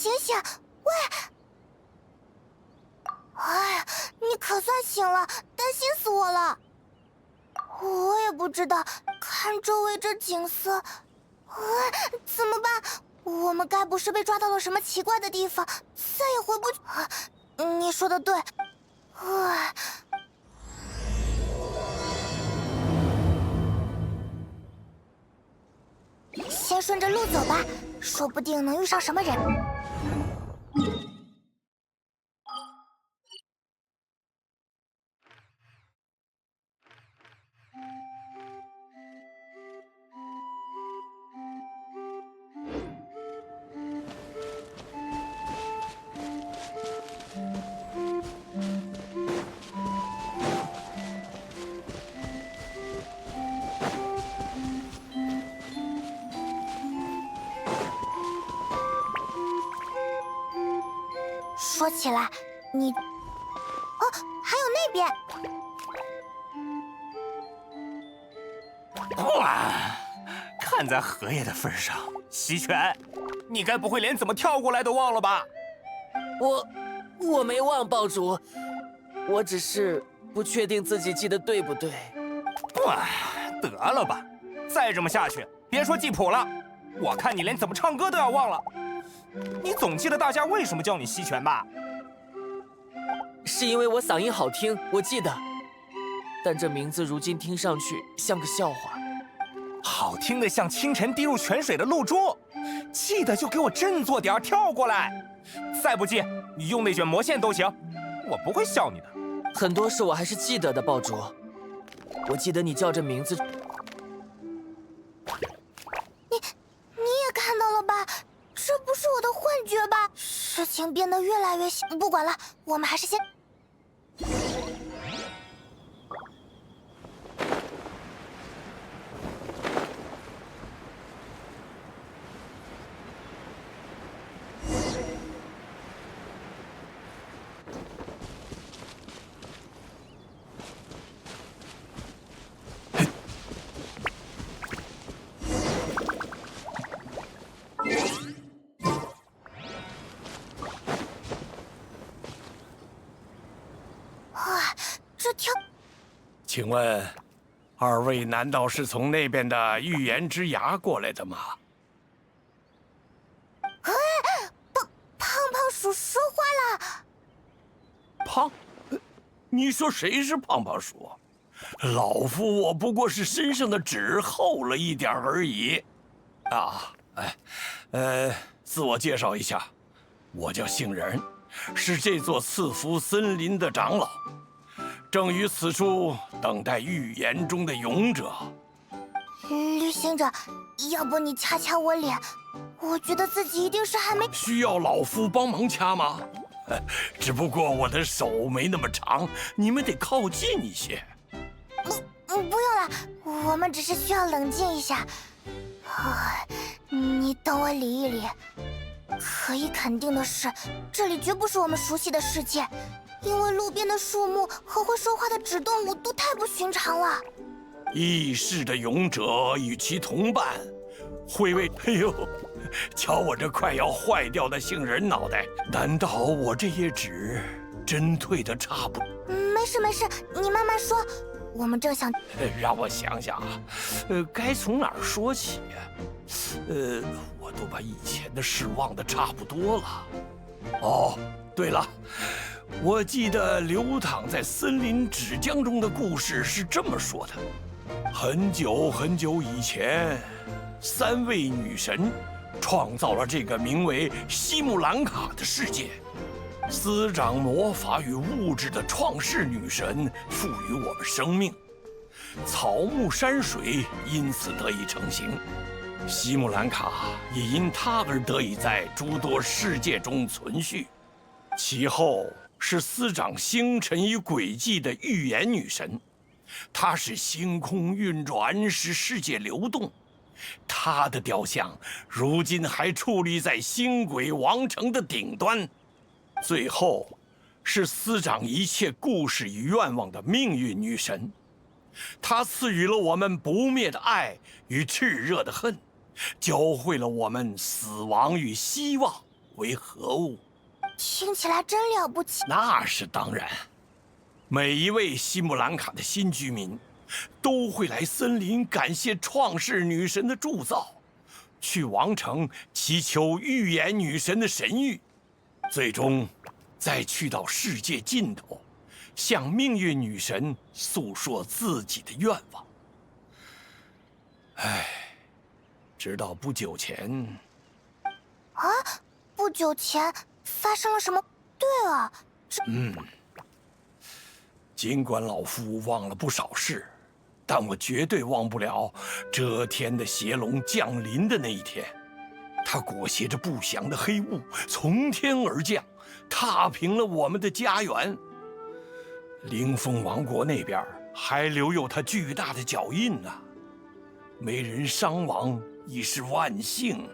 醒醒！喂！哎，你可算醒了，担心死我了。我也不知道，看周围这景色，怎么办？我们该不是被抓到了什么奇怪的地方，再也回不去？你说的对。先顺着路走吧，说不定能遇上什么人。说起来，你……哦，还有那边。哇！看在荷叶的份上，西犬，你该不会连怎么跳过来都忘了吧？我没忘，爆竹，我只是不确定自己记得对不对。哇，得了吧！再这么下去，别说记谱了，我看你连怎么唱歌都要忘了。你总记得大家为什么叫你西犬吧？是因为我嗓音好听，我记得。但这名字如今听上去像个笑话。好听的像清晨滴入泉水的露珠，记得就给我振作点，跳过来。再不记，你用那卷魔线都行，我不会笑你的。很多事我还是记得的，爆竹。我记得你叫这名字。你也看到了吧？这不是我的幻觉吧？事情变得越来越不管了，我们还是先……这跳……请问，二位难道是从那边的预言之崖过来的吗？胖鼠说话了。胖？你说谁是胖鼠？老夫我不过是身上的纸厚了一点而已。自我介绍一下，我叫杏仁，是这座赐福森林的长老，正于此处等待预言中的勇者。旅行者，要不你掐掐我脸？我觉得自己一定是还没……需要老夫帮忙掐吗？只不过我的手没那么长，你们得靠近一些。不用了，我们只是需要冷静一下。你等我理一理。可以肯定的是，这里绝不是我们熟悉的世界，因为路边的树木和会说话的纸动物都太不寻常了。异世的勇者与其同伴，会为……哎呦，瞧我这快要坏掉的杏仁脑袋，难道我这页纸真退得差不……没事没事，你慢慢说。我们正想……让我想想啊，该从哪儿说起呀？我都把以前的事忘得差不多了。哦，对了，我记得流淌在森林纸浆中的故事是这么说的：很久很久以前，3位女神创造了这个名为西木兰卡的世界。司掌魔法与物质的创世女神赋予我们生命，草木山水因此得以成型。西木兰卡也因它而得以在诸多世界中存续。其后是司掌星辰与轨迹的预言女神，她使星空运转，使世界流动。她的雕像如今还矗立在星轨王城的顶端。最后是司掌一切故事与愿望的命运女神，她赐予了我们不灭的爱与炽热的恨，教会了我们死亡与希望。为何物。听起来真了不起。那是当然，每一位西姆兰卡的新居民都会来森林感谢创世女神的铸造，去王城祈求预言女神的神谕，最终再去到世界尽头，向命运女神诉说自己的愿望。唉，直到不久前，不久前发生了什么？对啊，尽管老夫忘了不少事，但我绝对忘不了遮天的邪龙降临的那一天。它裹挟着不祥的黑雾从天而降，踏平了我们的家园。灵风王国那边还留有它巨大的脚印呢，没人伤亡已是万幸。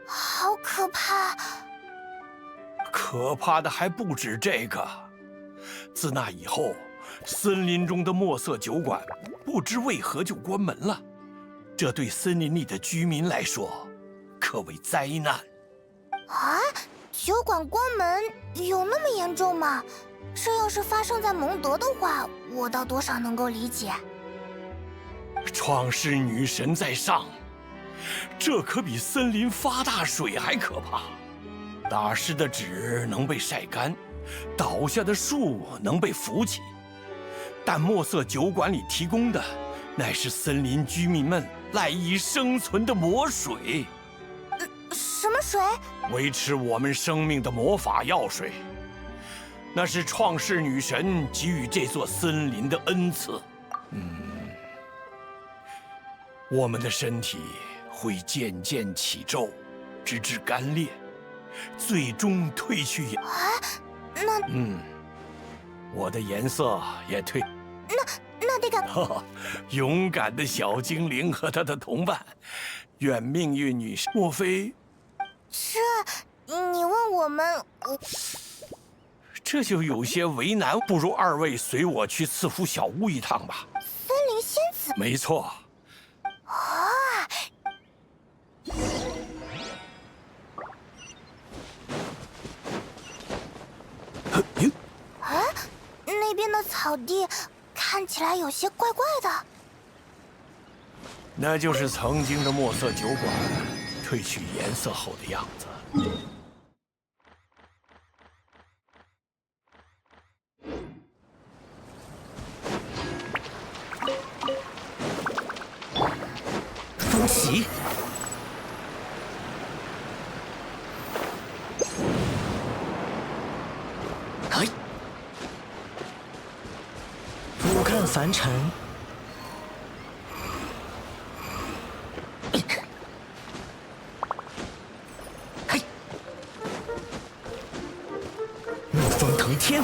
好可怕！可怕的还不止这个。自那以后，森林中的墨色酒馆不知为何就关门了，这对森林里的居民来说可谓灾难。酒馆关门有那么严重吗？这要是发生在蒙德的话，我倒多少能够理解。创世女神在上，这可比森林发大水还可怕。打湿的纸能被晒干，倒下的树能被扶起，但墨色酒馆里提供的乃是森林居民们赖以生存的魔水。什么水？维持我们生命的魔法药水，那是创世女神给予这座森林的恩赐。我们的身体会渐渐起皱，直至干裂，最终褪去颜。我的颜色也褪。那这个勇敢的小精灵和他的同伴，愿命运女神。莫非？你问我们，这就有些为难，不如二位随我去赐福小屋一趟吧。森林仙子？没错。那边的草地看起来有些怪怪的。那就是曾经的墨色酒馆褪去颜色后的样子。风袭！哎！俯瞰凡尘。嘿！怒风腾天。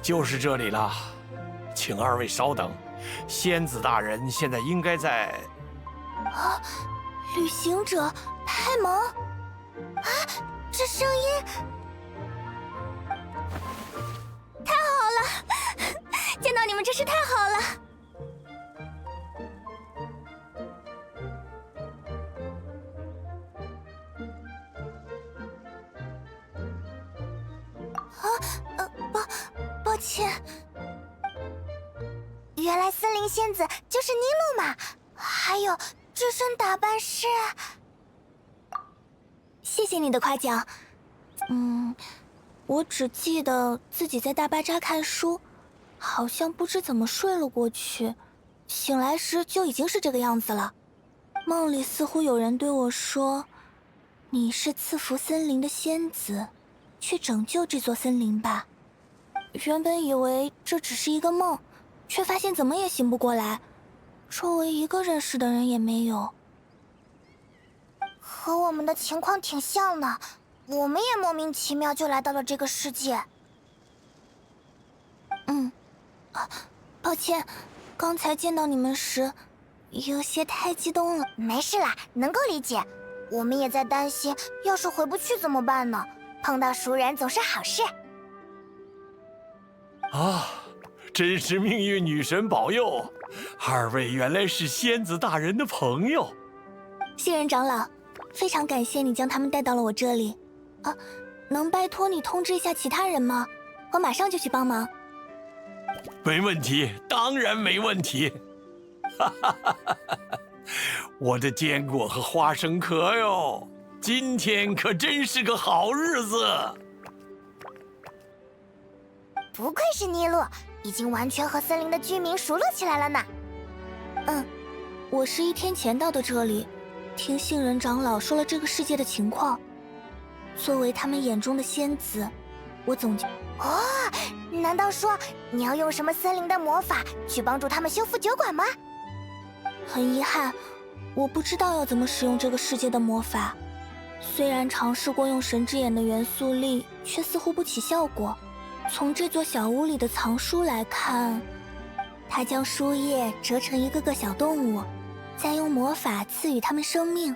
就是这里了，请二位稍等，仙子大人现在应该在。旅行者派蒙，这声音太好了，见到你们真是太好了。抱歉，原来森林仙子就是尼禄玛，还有这身打扮是……谢谢你的夸奖。我只记得自己在大巴扎看书，好像不知怎么睡了过去，醒来时就已经是这个样子了。梦里似乎有人对我说：“你是赐福森林的仙子，去拯救这座森林吧。”原本以为这只是一个梦，却发现怎么也醒不过来，周围一个认识的人也没有。和我们的情况挺像的，我们也莫名其妙就来到了这个世界。抱歉，刚才见到你们时，有些太激动了。没事啦，能够理解。我们也在担心，要是回不去怎么办呢？碰到熟人总是好事。啊，真是命运女神保佑！二位原来是仙子大人的朋友。杏仁长老，非常感谢你将他们带到了我这里。啊，能拜托你通知一下其他人吗？我马上就去帮忙。没问题，当然没问题。哈哈哈哈哈！我的坚果和花生壳哟，今天可真是个好日子。不愧是尼禄，已经完全和森林的居民熟络起来了呢。我是1天前到的这里，听杏仁长老说了这个世界的情况。作为他们眼中的仙子，我总觉……哦，难道说你要用什么森林的魔法去帮助他们修复酒馆吗？很遗憾，我不知道要怎么使用这个世界的魔法。虽然尝试过用神之眼的元素力，却似乎不起效果。从这座小屋里的藏书来看，他将书页折成一个个小动物，再用魔法赐予它们生命，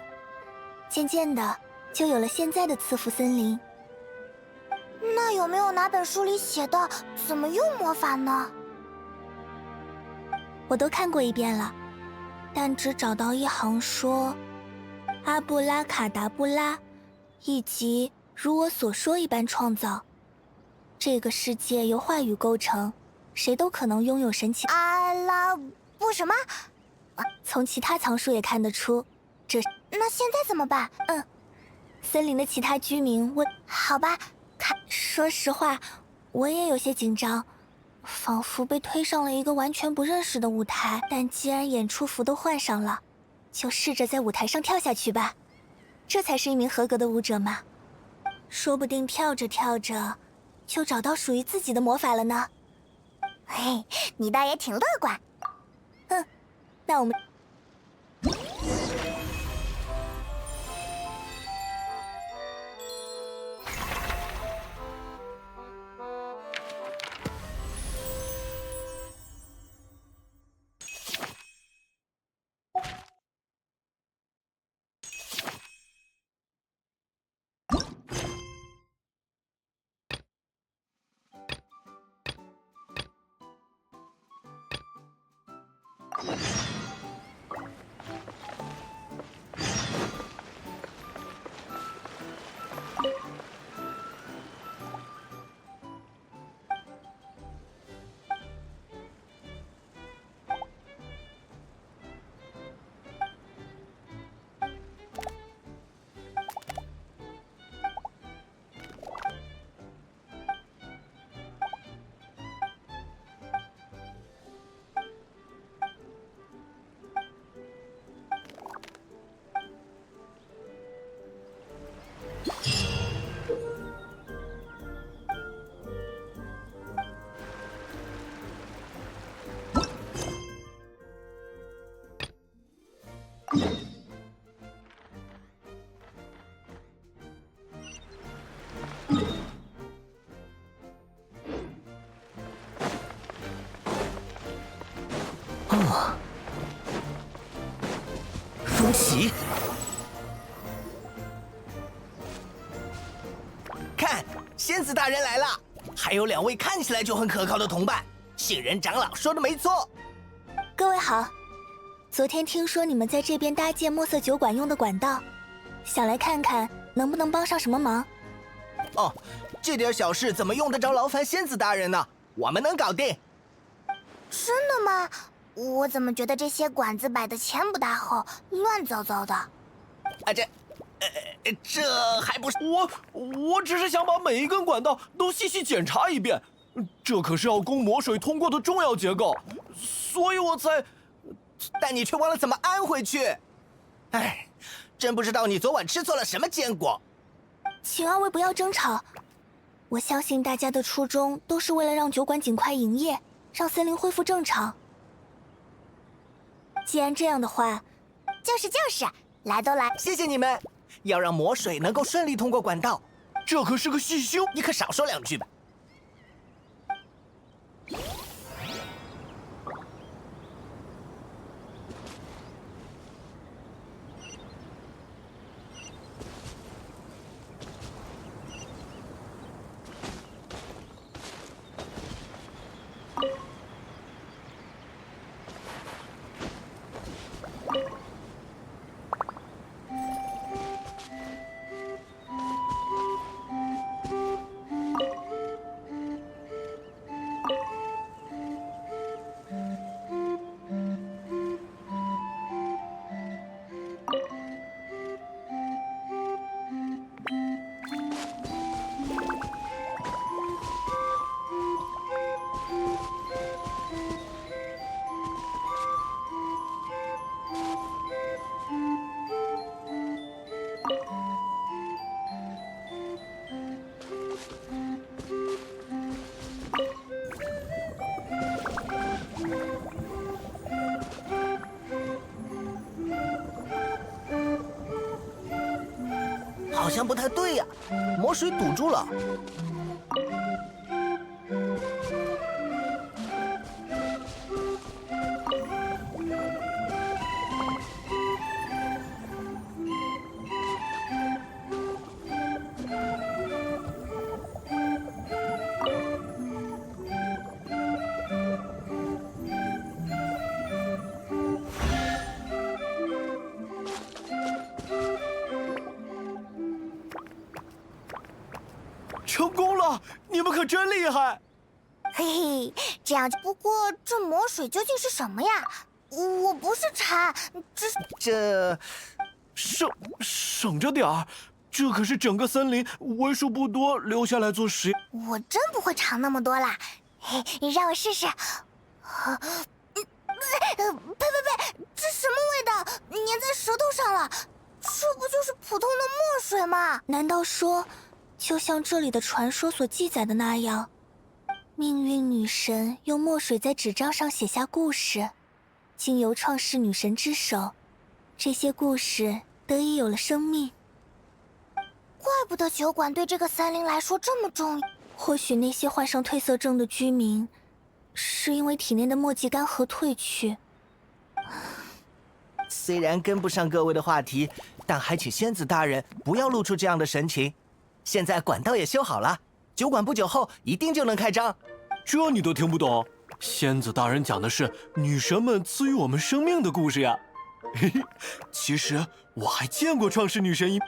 渐渐的就有了现在的赐福森林。那有没有哪本书里写的怎么用魔法呢？我都看过一遍了，但只找到一行说阿布拉卡达布拉，以及如我所说一般创造。这个世界由话语构成，谁都可能拥有神奇。阿拉布什么？从其他藏书也看得出，那现在怎么办？森林的其他居民问。好吧，说实话，我也有些紧张，仿佛被推上了一个完全不认识的舞台。但既然演出服都换上了，就试着在舞台上跳下去吧，这才是一名合格的舞者嘛。说不定跳着跳着，就找到属于自己的魔法了呢。嘿，你倒也挺乐观。那我们。风起，看，仙子大人来了，还有2位看起来就很可靠的同伴。杏仁长老说的没错。各位好，昨天听说你们在这边搭建墨色酒馆用的管道，想来看看能不能帮上什么忙。哦，这点小事怎么用得着劳烦仙子大人呢？我们能搞定。真的吗？我怎么觉得这些管子摆的前不大后，乱糟糟的？啊，这还不是我只是想把每一根管道都细细检查一遍，这可是要供魔水通过的重要结构，所以我才……但你却忘了怎么安回去。哎，真不知道你昨晚吃错了什么坚果。请2位不要争吵，我相信大家的初衷都是为了让酒馆尽快营业，让森林恢复正常。既然这样的话，就是，来都来，谢谢你们，要让魔水能够顺利通过管道。这可是个细修，你可少说两句吧。好像不太对呀，魔水堵住了。成功了！你们可真厉害！嘿嘿，这样就。不过这魔水究竟是什么呀？我不是馋，这省着点儿，这可是整个森林为数不多留下来做实验。我真不会尝那么多啦。嘿，你让我试试。呸，这什么味道？粘在舌头上了。这不就是普通的墨水吗？难道说，就像这里的传说所记载的那样，命运女神用墨水在纸张上写下故事，经由创世女神之手，这些故事得以有了生命。怪不得酒馆对这个森林来说这么重要。或许那些患上褪色症的居民，是因为体内的墨迹干涸褪去。虽然跟不上各位的话题，但还请仙子大人不要露出这样的神情。现在管道也修好了，酒馆不久后一定就能开张。这你都听不懂？仙子大人讲的是女神们赐予我们生命的故事呀。嘿嘿，其实我还见过创世女神一。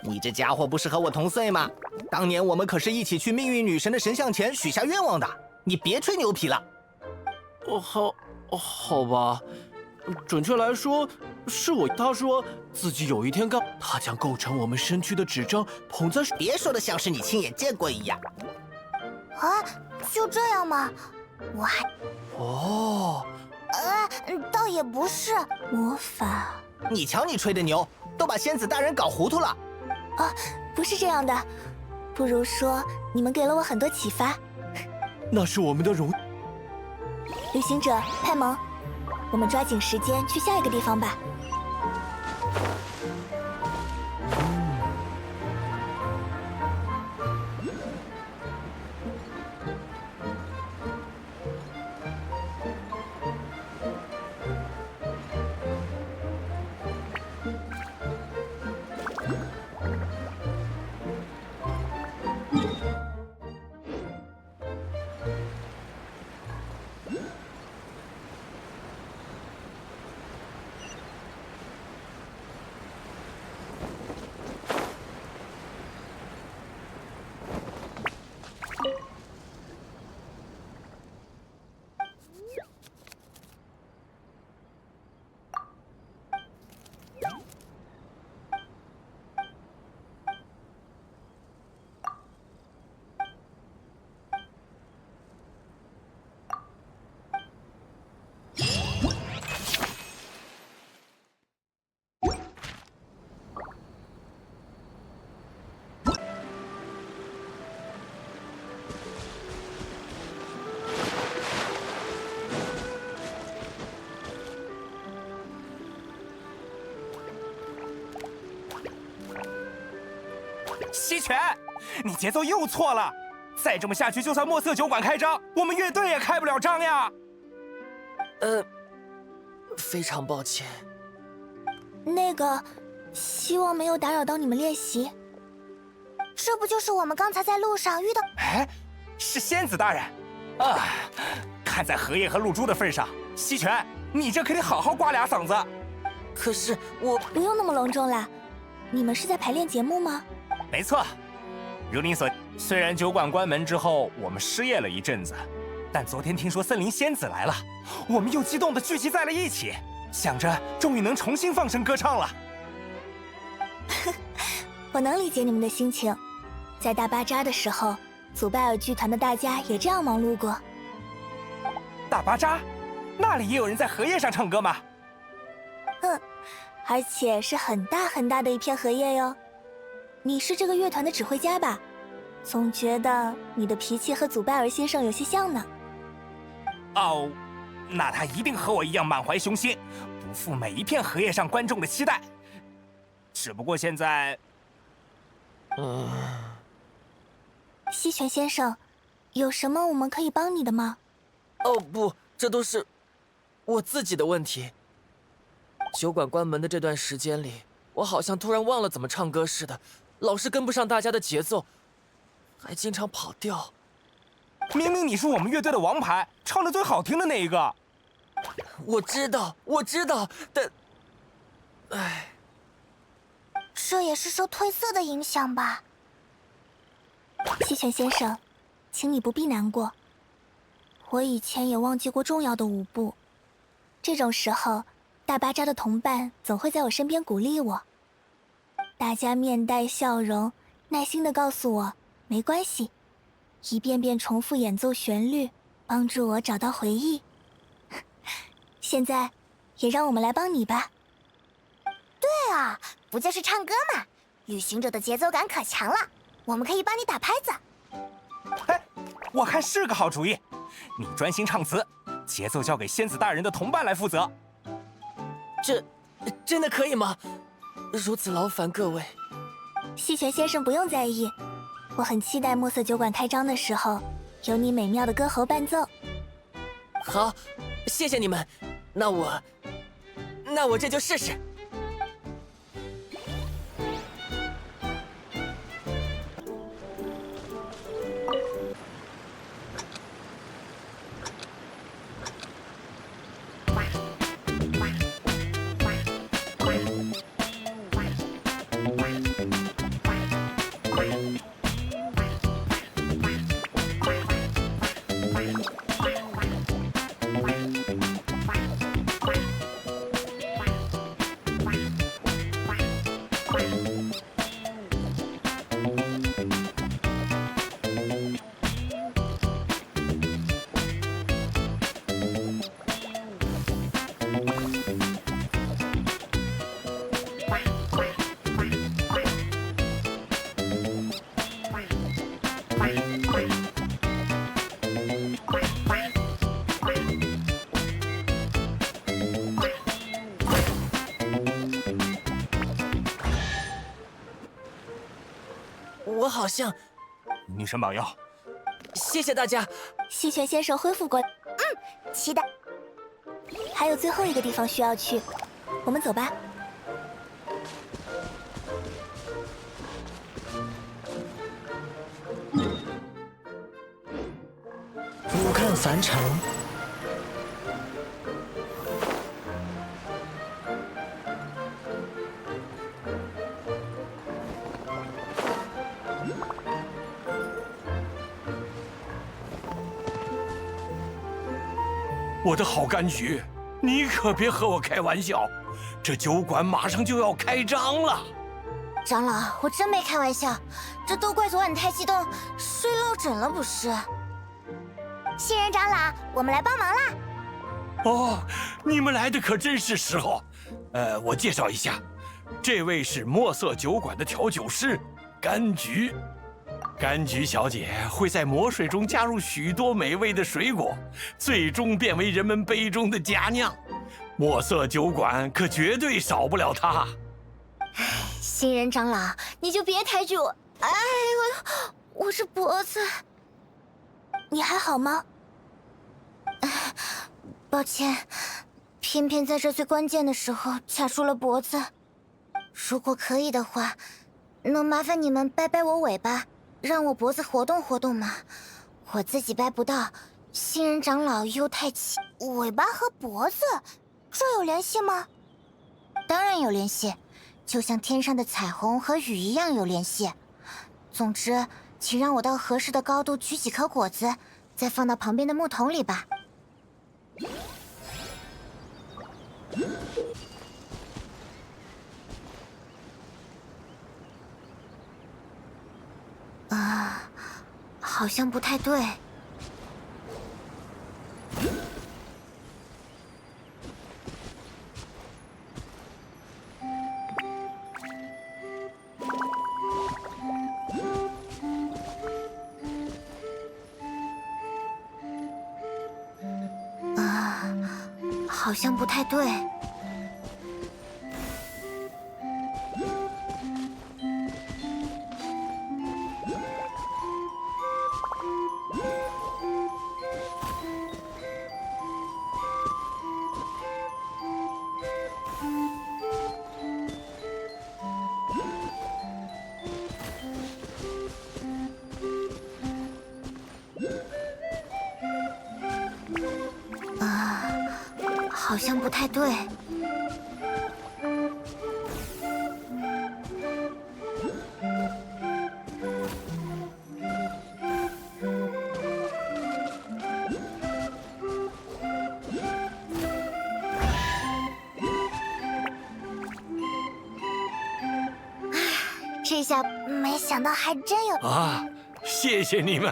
你这家伙不是和我同岁吗？当年我们可是一起去命运女神的神像前许下愿望的。你别吹牛皮了。好吧，准确来说，是我。他说自己有一天他将构成我们身躯的纸张捧在。别说的像是你亲眼见过一样。啊，就这样吗？我还……哦，倒也不是魔法。你瞧你吹的牛，都把仙子大人搞糊涂了。不是这样的，不如说你们给了我很多启发。那是我们的荣。旅行者派蒙，我们抓紧时间去下一个地方吧。西泉，你节奏又错了！再这么下去，就算墨色酒馆开张，我们乐队也开不了张呀！非常抱歉。那个，希望没有打扰到你们练习。这不就是我们刚才在路上遇到？哎，是仙子大人啊！看在荷叶和露珠的份上，西泉，你这可得好好刮俩嗓子。可是我不用那么隆重啦，你们是在排练节目吗？没错，如您所，虽然酒馆关门之后我们失业了一阵子，但昨天听说森林仙子来了，我们又激动地聚集在了一起，想着终于能重新放声歌唱了。我能理解你们的心情，在大巴扎的时候，祖拜尔剧团的大家也这样忙碌过。大巴扎，那里也有人在荷叶上唱歌吗？而且是很大很大的一片荷叶哟。你是这个乐团的指挥家吧？总觉得你的脾气和祖拜尔先生有些像呢。哦，那他一定和我一样满怀雄心，不负每一片荷叶上观众的期待。只不过现在，西泉先生，有什么我们可以帮你的吗？哦不，这都是我自己的问题。酒馆关门的这段时间里，我好像突然忘了怎么唱歌似的，老是跟不上大家的节奏，还经常跑调。明明你是我们乐队的王牌，唱得最好听的那一个。我知道，但，唉，这也是受褪色的影响吧。西泉先生，请你不必难过。我以前也忘记过重要的舞步，这种时候，大巴扎的同伴总会在我身边鼓励我。大家面带笑容，耐心地告诉我没关系，一遍遍重复演奏旋律，帮助我找到回忆。现在，也让我们来帮你吧。对啊，不就是唱歌嘛！旅行者的节奏感可强了，我们可以帮你打拍子。哎，我看是个好主意。你专心唱词，节奏交给仙子大人的同伴来负责。这真的可以吗？如此劳烦各位。西泉先生不用在意，我很期待墨色酒馆开张的时候，有你美妙的歌喉伴奏。好，谢谢你们。那我这就试试。我好像……女神保佑！谢谢大家。西泉先生恢复过来，期待。还有最后一个地方需要去，我们走吧。俯瞰凡尘，我的好柑橘，你可别和我开玩笑，这酒馆马上就要开张了。长老，我真没开玩笑，这都怪昨晚太激动，睡落枕了不是？新人长老，我们来帮忙啦！哦，你们来的可真是时候。我介绍一下，这位是墨色酒馆的调酒师柑橘。柑橘小姐会在魔水中加入许多美味的水果，最终变为人们杯中的佳酿。墨色酒馆可绝对少不了她。新人长老，你就别抬举我，哎呦，我这脖子，你还好吗？抱歉，偏偏在这最关键的时候卡住了脖子。如果可以的话，能麻烦你们掰掰我尾巴，让我脖子活动活动吗？我自己掰不到，新人长老又太气。尾巴和脖子，这有联系吗？当然有联系，就像天上的彩虹和雨一样有联系。总之，请让我到合适的高度取几颗果子，再放到旁边的木桶里吧。好像不太对。好像不太对。好像不太对。这下没想到还真有啊！谢谢你们，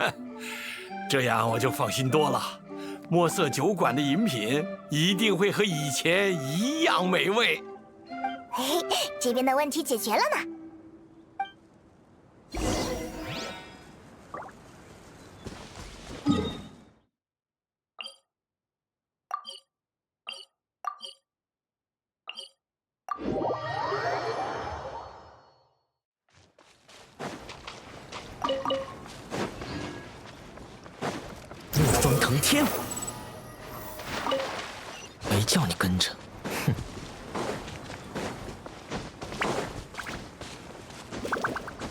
这样我就放心多了。墨色酒馆的饮品一定会和以前一样美味。嘿，这边的问题解决了呢。怒风腾天，没叫你跟着。哼！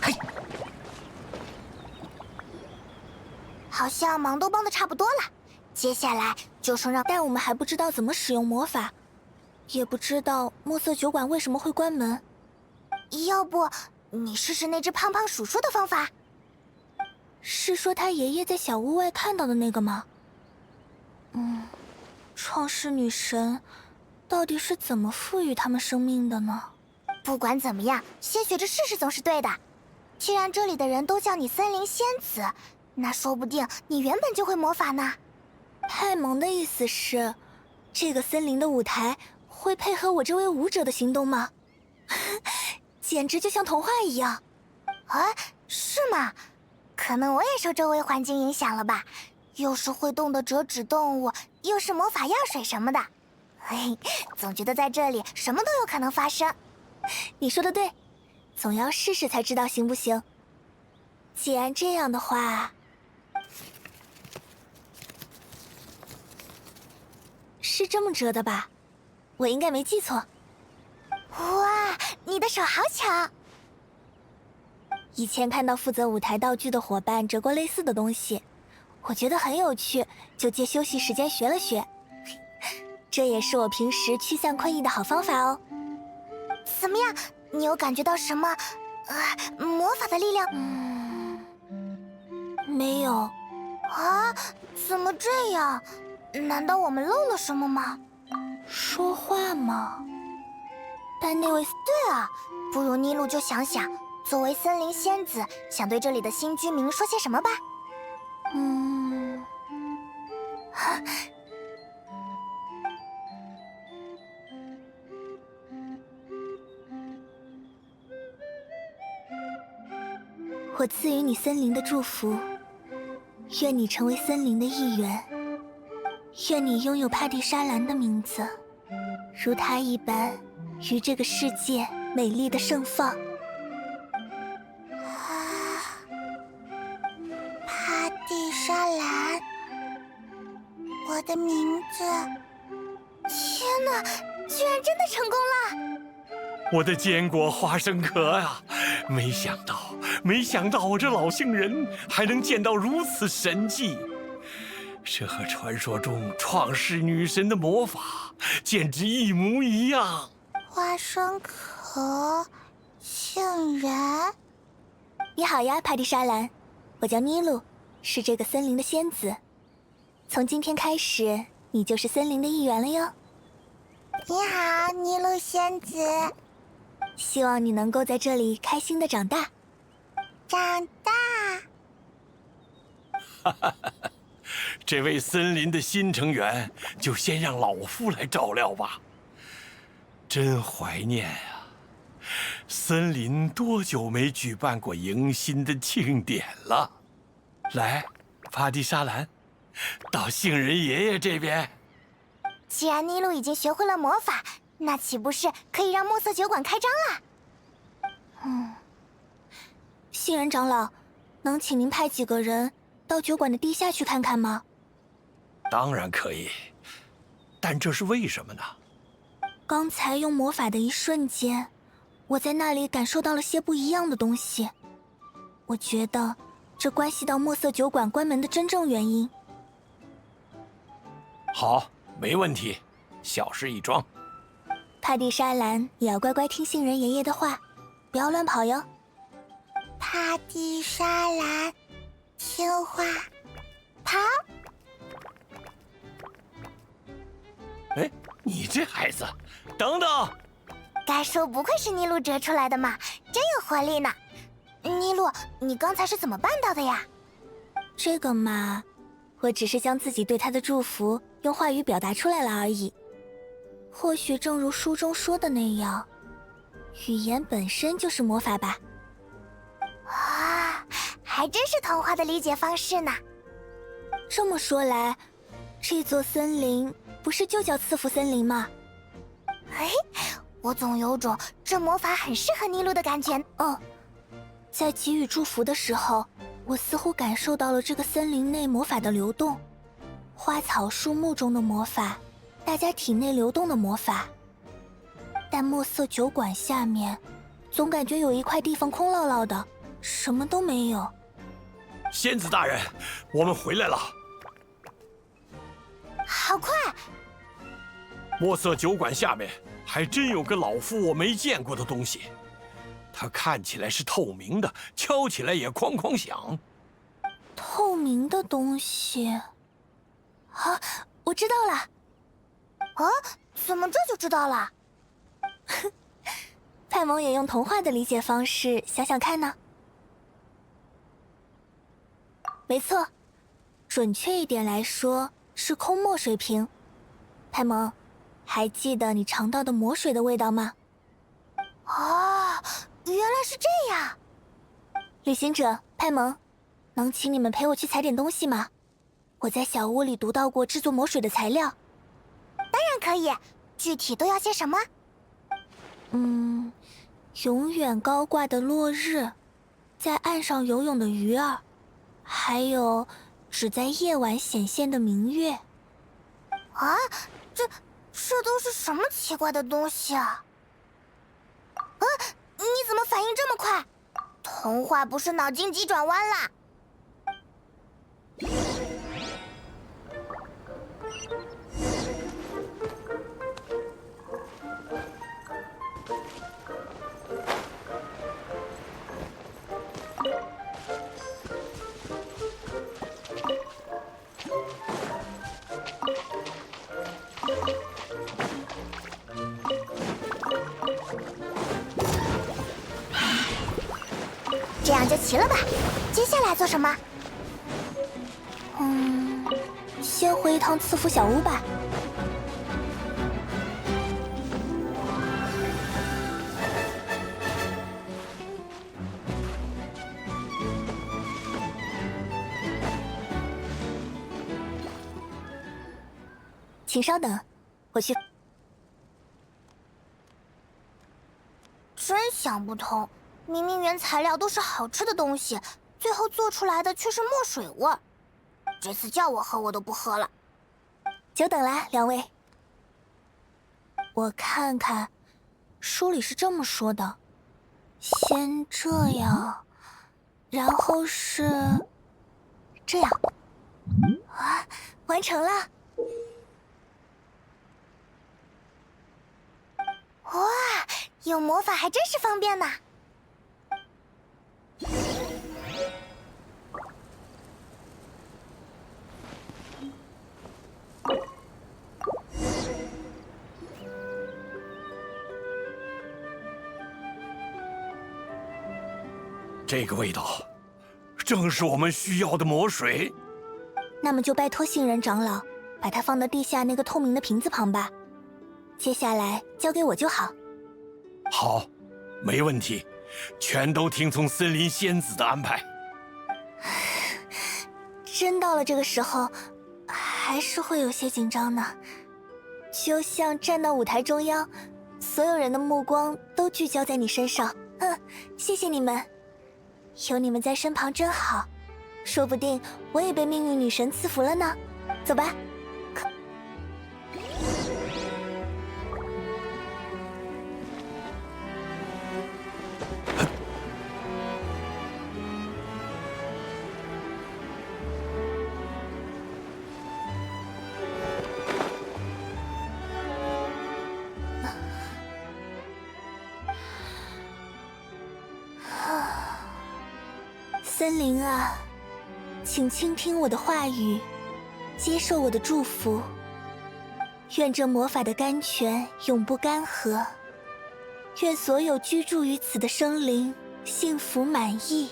嘿，好像忙都帮的差不多了，接下来就剩让……但我们还不知道怎么使用魔法，也不知道墨色酒馆为什么会关门。要不你试试那只胖胖鼠说的方法？是说他爷爷在小屋外看到的那个吗？创世女神到底是怎么赋予他们生命的呢？不管怎么样，先学着试试总是对的。既然这里的人都叫你森林仙子，那说不定你原本就会魔法呢。派蒙的意思是，这个森林的舞台会配合我这位舞者的行动吗？简直就像童话一样。啊，是吗？可能我也受周围环境影响了吧，又是会动的折纸动物，又是魔法药水什么的，嘿，总觉得在这里什么都有可能发生。你说的对，总要试试才知道行不行。既然这样的话，是这么折的吧？我应该没记错。哇，你的手好巧！以前看到负责舞台道具的伙伴折过类似的东西，我觉得很有趣，就借休息时间学了学。这也是我平时驱散困意的好方法哦。怎么样？你有感觉到什么？魔法的力量？没有。啊？怎么这样？难道我们漏了什么吗？说话吗？但那位……对啊，不如妮露就想想。作为森林仙子，想对这里的新居民说些什么吧？我赐予你森林的祝福，愿你成为森林的一员，愿你拥有帕蒂莎兰的名字，如她一般，于这个世界美丽的盛放。的名字。天哪，居然真的成功了！我的坚果花生壳啊！没想到我这老杏仁还能见到如此神迹。这和传说中创世女神的魔法简直一模一样。花生壳，杏仁。你好呀，帕蒂莎兰，我叫妮露，是这个森林的仙子。从今天开始，你就是森林的一员了哟。你好，尼露仙子。希望你能够在这里开心的长大。长大。这位森林的新成员，就先让老夫来照料吧。真怀念啊！森林多久没举办过迎新的庆典了？来，帕蒂莎兰，到杏仁爷爷这边。既然尼露已经学会了魔法，那岂不是可以让墨色酒馆开张了？杏仁长老，能请您派几个人到酒馆的地下去看看吗？当然可以，但这是为什么呢？刚才用魔法的一瞬间，我在那里感受到了些不一样的东西。我觉得这关系到墨色酒馆关门的真正原因。好，没问题，小事一桩。帕蒂莎兰也要乖乖听杏仁爷爷的话，不要乱跑哟。帕蒂莎兰，听话，跑！哎，你这孩子，等等！该说不愧是尼露折出来的嘛，真有活力呢。尼露，你刚才是怎么办到的呀？这个嘛，我只是将自己对他的祝福用话语表达出来了而已。或许正如书中说的那样，语言本身就是魔法吧。啊，还真是童话的理解方式呢。这么说来，这座森林不是就叫赐福森林吗？哎，我总有种这魔法很适合尼露的感觉。哦，在给予祝福的时候，我似乎感受到了这个森林内魔法的流动，花草树木中的魔法，大家体内流动的魔法。但墨色酒馆下面，总感觉有一块地方空落落的，什么都没有。仙子大人，我们回来了。好快！墨色酒馆下面还真有个老夫我没见过的东西，它看起来是透明的，敲起来也哐哐响。透明的东西啊，我知道了。啊，怎么这就知道了？派蒙也用童话的理解方式想想看呢。没错，准确一点来说是空墨水瓶。派蒙，还记得你尝到的魔水的味道吗？啊，原来是这样。旅行者，派蒙，能请你们陪我去采点东西吗？我在小屋里读到过制作魔水的材料。当然可以，具体都要些什么？永远高挂的落日，在岸上游泳的鱼儿，还有只在夜晚显现的明月。啊，这都是什么奇怪的东西啊？啊，你怎么反应这么快？童话不是脑筋急转弯啦？这样就齐了吧？接下来做什么？先回一趟赐福小屋吧。请稍等，我去。真想不通，明明原材料都是好吃的东西，最后做出来的却是墨水味儿。这次叫我喝我都不喝了。久等了，两位。我看看，书里是这么说的：先这样，然后是这样。啊，完成了！哇，有魔法还真是方便呢。这个味道，正是我们需要的魔水。那么就拜托杏仁长老，把它放到地下那个透明的瓶子旁吧。接下来交给我就好。好，没问题，全都听从森林仙子的安排。真到了这个时候，还是会有些紧张呢。就像站到舞台中央，所有人的目光都聚焦在你身上。谢谢你们，有你们在身旁真好。说不定我也被命运女神赐福了呢。走吧。森林啊，请倾听我的话语，接受我的祝福。愿这魔法的甘泉永不干涸，愿所有居住于此的生灵幸福满意。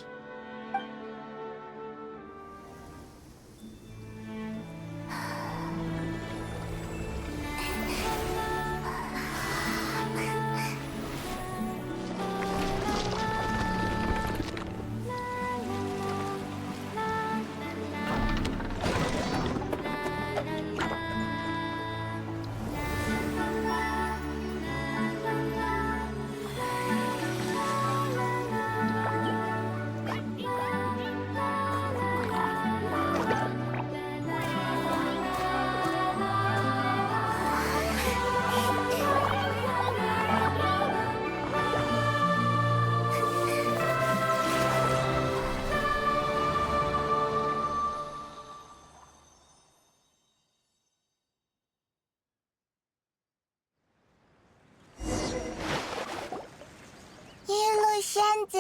仙子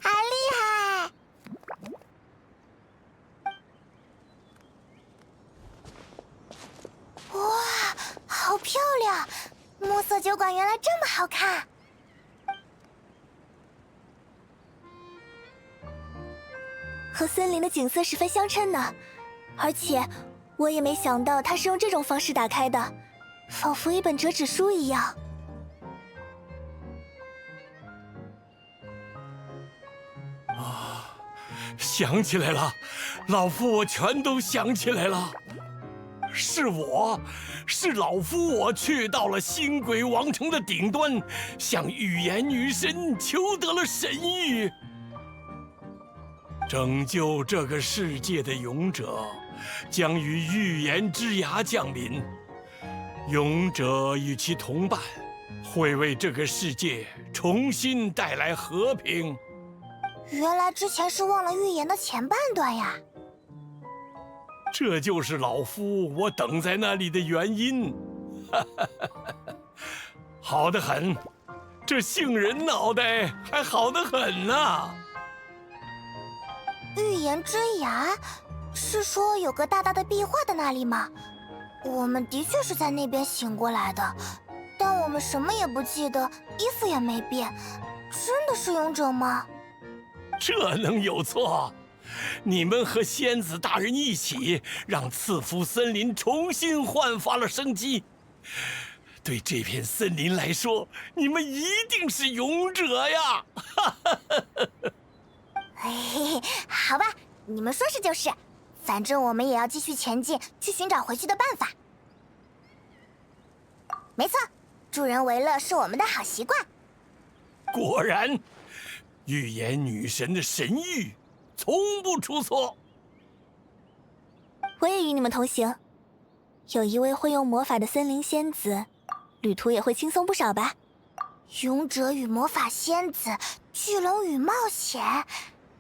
好厉害！哇，好漂亮！墨色酒馆原来这么好看。和森林的景色十分相称呢，而且我也没想到它是用这种方式打开的，仿佛一本折纸书一样。想起来了，老夫我全都想起来了。是老夫我去到了星鬼王城的顶端，向预言女神求得了神谕。拯救这个世界的勇者，将于预言之崖降临。勇者与其同伴，会为这个世界重新带来和平。原来之前是忘了预言的前半段呀！这就是老夫我等在那里的原因。好得很，这杏仁脑袋还好得很呢。预言之崖，是说有个大大的壁画的那里吗？我们的确是在那边醒过来的，但我们什么也不记得，衣服也没变。真的是勇者吗？这能有错？你们和仙子大人一起，让赐福森林重新焕发了生机。对这片森林来说，你们一定是勇者呀！好吧，你们说是就是，反正我们也要继续前进，去寻找回去的办法。没错，助人为乐是我们的好习惯。果然。预言女神的神谕，从不出错。我也与你们同行。有一位会用魔法的森林仙子，旅途也会轻松不少吧？勇者与魔法仙子，巨龙与冒险，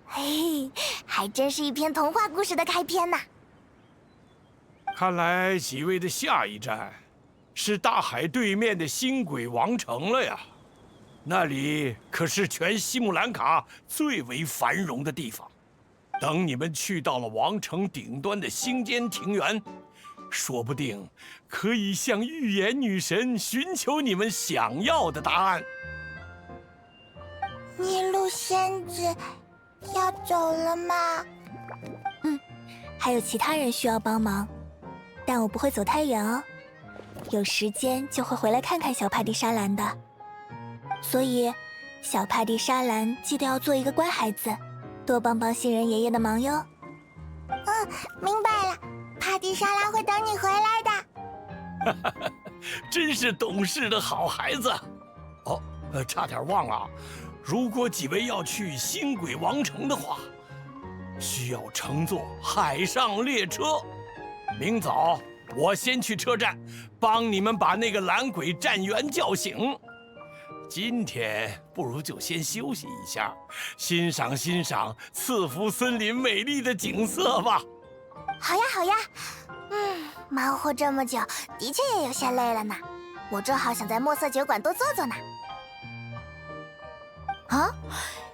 嘿，还真是一篇童话故事的开篇呢。看来几位的下一站是大海对面的星轨王城了呀。那里可是全西木兰卡最为繁荣的地方。等你们去到了王城顶端的星间庭园，说不定可以向预言女神寻求你们想要的答案。麋鹿仙子要走了吗？还有其他人需要帮忙，但我不会走太远哦。有时间就会回来看看小帕蒂莎兰的。所以，小帕蒂莎兰记得要做一个乖孩子，多帮帮新人爷爷的忙哟。明白了，帕蒂莎拉会等你回来的。真是懂事的好孩子。哦，差点忘了，如果几位要去星轨王城的话，需要乘坐海上列车。明早我先去车站，帮你们把那个蓝鬼站员叫醒。今天不如就先休息一下，欣赏欣赏赐福森林美丽的景色吧。好呀，好呀。忙活这么久，的确也有些累了呢。我正好想在墨色酒馆多坐坐呢。啊，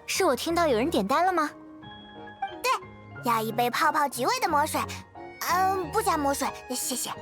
是我听到有人点单了吗？对，要一杯泡泡橘味的魔水。不加魔水，谢谢。